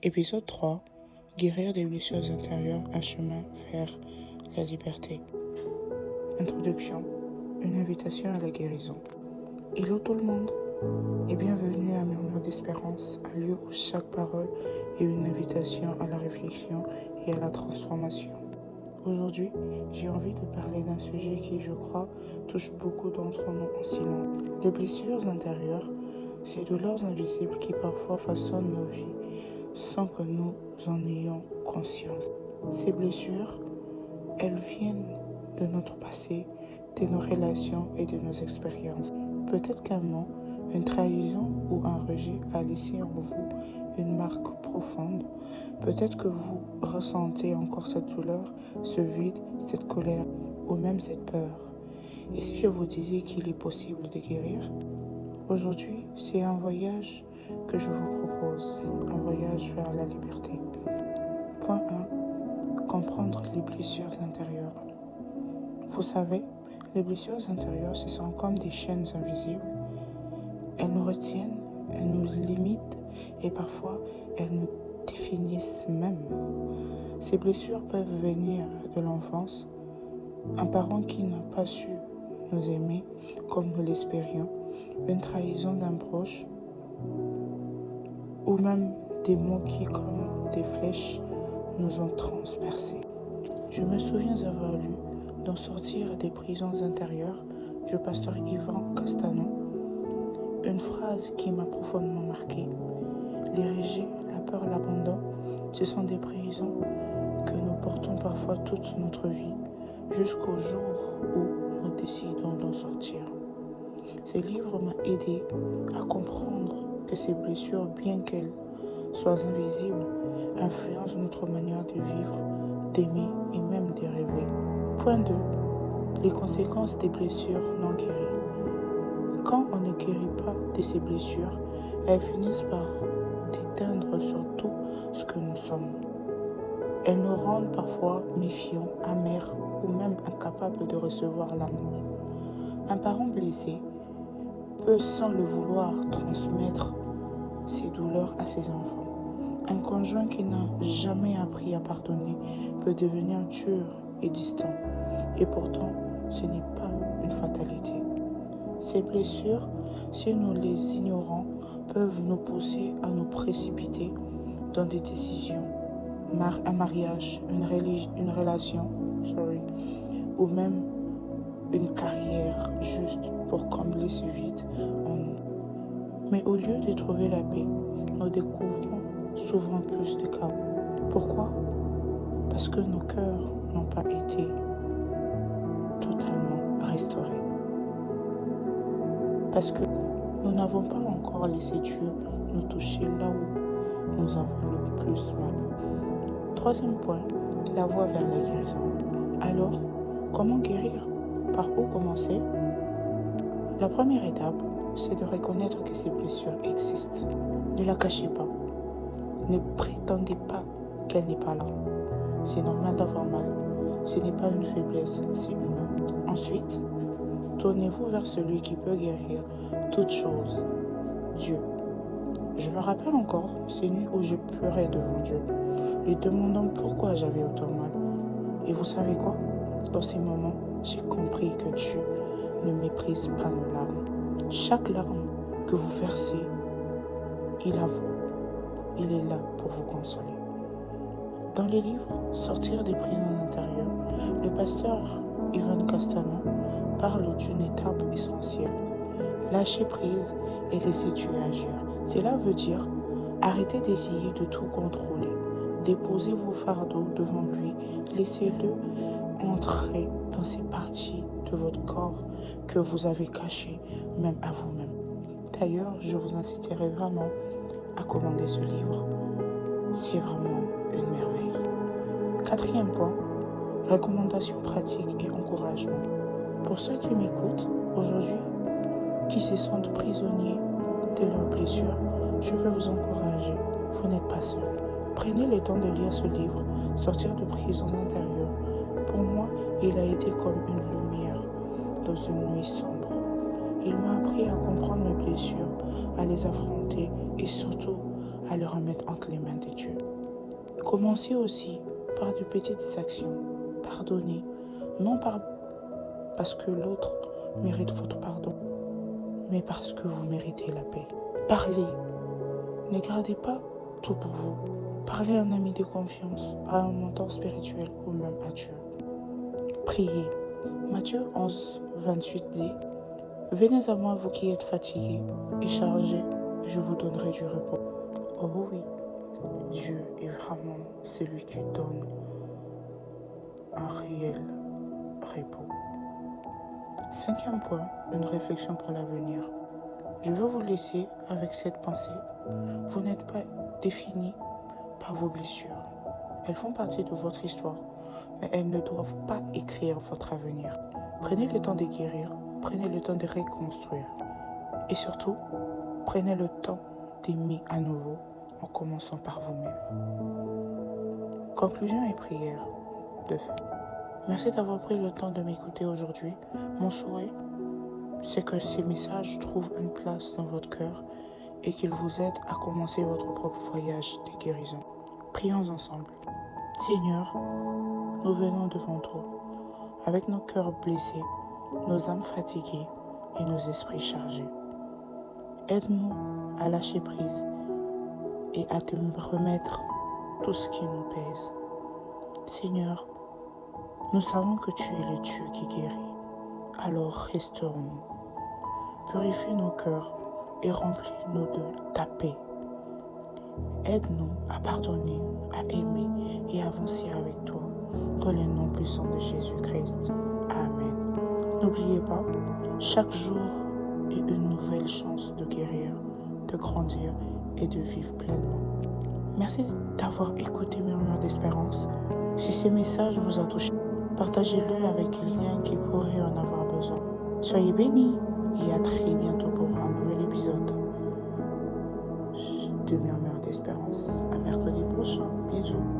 Épisode 3. Guérir des blessures intérieures, un chemin vers la liberté. Introduction. Une invitation à la guérison. Hello tout le monde et bienvenue à Murmure d'Espérance, un lieu où chaque parole est une invitation à la réflexion et à la transformation. Aujourd'hui, j'ai envie de parler d'un sujet qui, je crois, touche beaucoup d'entre nous en silence. Les blessures intérieures, ces douleurs invisibles qui parfois façonnent nos vies sans que nous en ayons conscience. Ces blessures, elles viennent de notre passé, de nos relations et de nos expériences. Peut-être qu'un mot, une trahison ou un rejet a laissé en vous une marque profonde. Peut-être que vous ressentez encore cette douleur, ce vide, cette colère ou même cette peur. Et si je vous disais qu'il est possible de guérir? Aujourd'hui, c'est un voyage que je vous propose, un voyage vers la liberté. Point 1. Comprendre les blessures intérieures. Vous savez, les blessures intérieures, ce sont comme des chaînes invisibles. Elles nous retiennent, elles nous limitent et parfois elles nous définissent même. Ces blessures peuvent venir de l'enfance, un parent qui n'a pas su nous aimer comme nous l'espérions, une trahison d'un proche, ou même des mots qui, comme des flèches, nous ont transpercés. Je me souviens avoir lu dans Sortir des prisons intérieures du pasteur Yvan Castano une phrase qui m'a profondément marquée. Les rejets, la peur, l'abandon, ce sont des prisons que nous portons parfois toute notre vie, jusqu'au jour où nous décidons d'en sortir. Ce livre m'a aidé à comprendre que ces blessures, bien qu'elles soient invisibles, influencent notre manière de vivre, d'aimer et même de rêver. Point 2. Les conséquences des blessures non guéries. Quand on ne guérit pas de ces blessures, elles finissent par déteindre sur tout ce que nous sommes. Elles nous rendent parfois méfiants, amers ou même incapables de recevoir l'amour. Un parent blessé peut sans le vouloir transmettre ses douleurs à ses enfants. Un conjoint qui n'a jamais appris à pardonner peut devenir dur et distant. Et pourtant, ce n'est pas une fatalité. Ces blessures, si nous les ignorons, peuvent nous pousser à nous précipiter dans des décisions, un mariage, une relation, ou même une carrière juste pour combler ce vide en nous. Mais au lieu de trouver la paix, nous découvrons souvent plus de chaos. Pourquoi? Parce que nos cœurs n'ont pas été totalement restaurés. Parce que nous n'avons pas encore laissé Dieu nous toucher là où nous avons le plus mal. Troisième point, la voie vers la guérison. Alors, comment guérir? Par où commencer? La première étape, c'est de reconnaître que ces blessures existent. Ne la cachez pas. Ne prétendez pas qu'elle n'est pas là. C'est normal d'avoir mal. Ce n'est pas une faiblesse, c'est humain. Ensuite, tournez-vous vers celui qui peut guérir toutes choses, Dieu. Je me rappelle encore ces nuits où je pleurais devant Dieu, lui demandant pourquoi j'avais autant mal. Et vous savez quoi? Dans ces moments, j'ai compris que Dieu ne méprise pas nos larmes. Chaque larme que vous versez, il a vous. Il est là pour vous consoler. Dans les livres Sortir des prisons intérieures, le pasteur Yvan Castano parle d'une étape essentielle. Lâcher prise et laisser Dieu agir. Cela veut dire arrêter d'essayer de tout contrôler. Déposez vos fardeaux devant lui. Laissez-le entrer dans ces parties de votre corps que vous avez cachées, même à vous-même. D'ailleurs, je vous inciterai vraiment à commander ce livre. C'est vraiment une merveille. Quatrième point, recommandations pratiques et encouragement. Pour ceux qui m'écoutent aujourd'hui, qui se sentent prisonniers de leurs blessures, je veux vous encourager. Vous n'êtes pas seul. Prenez le temps de lire ce livre, Sortir de prisons intérieures. Pour moi, il a été comme une lumière dans une nuit sombre. Il m'a appris à comprendre mes blessures, à les affronter et surtout à le remettre entre les mains de Dieu. Commencez aussi par de petites actions. Pardonnez, non parce que l'autre mérite votre pardon, mais parce que vous méritez la paix. Parlez, ne gardez pas tout pour vous. Parlez à un ami de confiance, à un mentor spirituel ou même à Dieu. Priez. Matthieu 11, 28 dit « Venez à moi, vous qui êtes fatigués et chargés, et je vous donnerai du repos. » Oh oui, Dieu est vraiment celui qui donne un réel repos. 5e point, une réflexion pour l'avenir. Je veux vous laisser avec cette pensée. Vous n'êtes pas défini par vos blessures. Elles font partie de votre histoire, mais elles ne doivent pas écrire votre avenir. Prenez le temps de guérir, prenez le temps de reconstruire. Et surtout, prenez le temps d'aimer à nouveau en commençant par vous-même. Conclusion et prière de fin. Merci d'avoir pris le temps de m'écouter aujourd'hui. Mon souhait, c'est que ces messages trouvent une place dans votre cœur et qu'ils vous aident à commencer votre propre voyage de guérison. Prions ensemble. Seigneur, nous venons devant toi, avec nos cœurs blessés, nos âmes fatiguées et nos esprits chargés. Aide-nous à lâcher prise et à te remettre tout ce qui nous pèse. Seigneur, nous savons que tu es le Dieu qui guérit, alors restaure-nous. Purifie nos cœurs et remplis-nous de ta paix. Aide-nous à pardonner, à aimer et à avancer avec toi, dans le nom puissant de Jésus-Christ. Amen. N'oubliez pas, chaque jour est une nouvelle chance de guérir, de grandir et de vivre pleinement. Merci d'avoir écouté Murmure d'Espérance. Si ce message vous a touché, partagez-le avec quelqu'un qui pourrait en avoir besoin. Soyez bénis et à très bientôt pour un nouvel épisode de Murmure d'Espérance. À mercredi prochain. Bisous.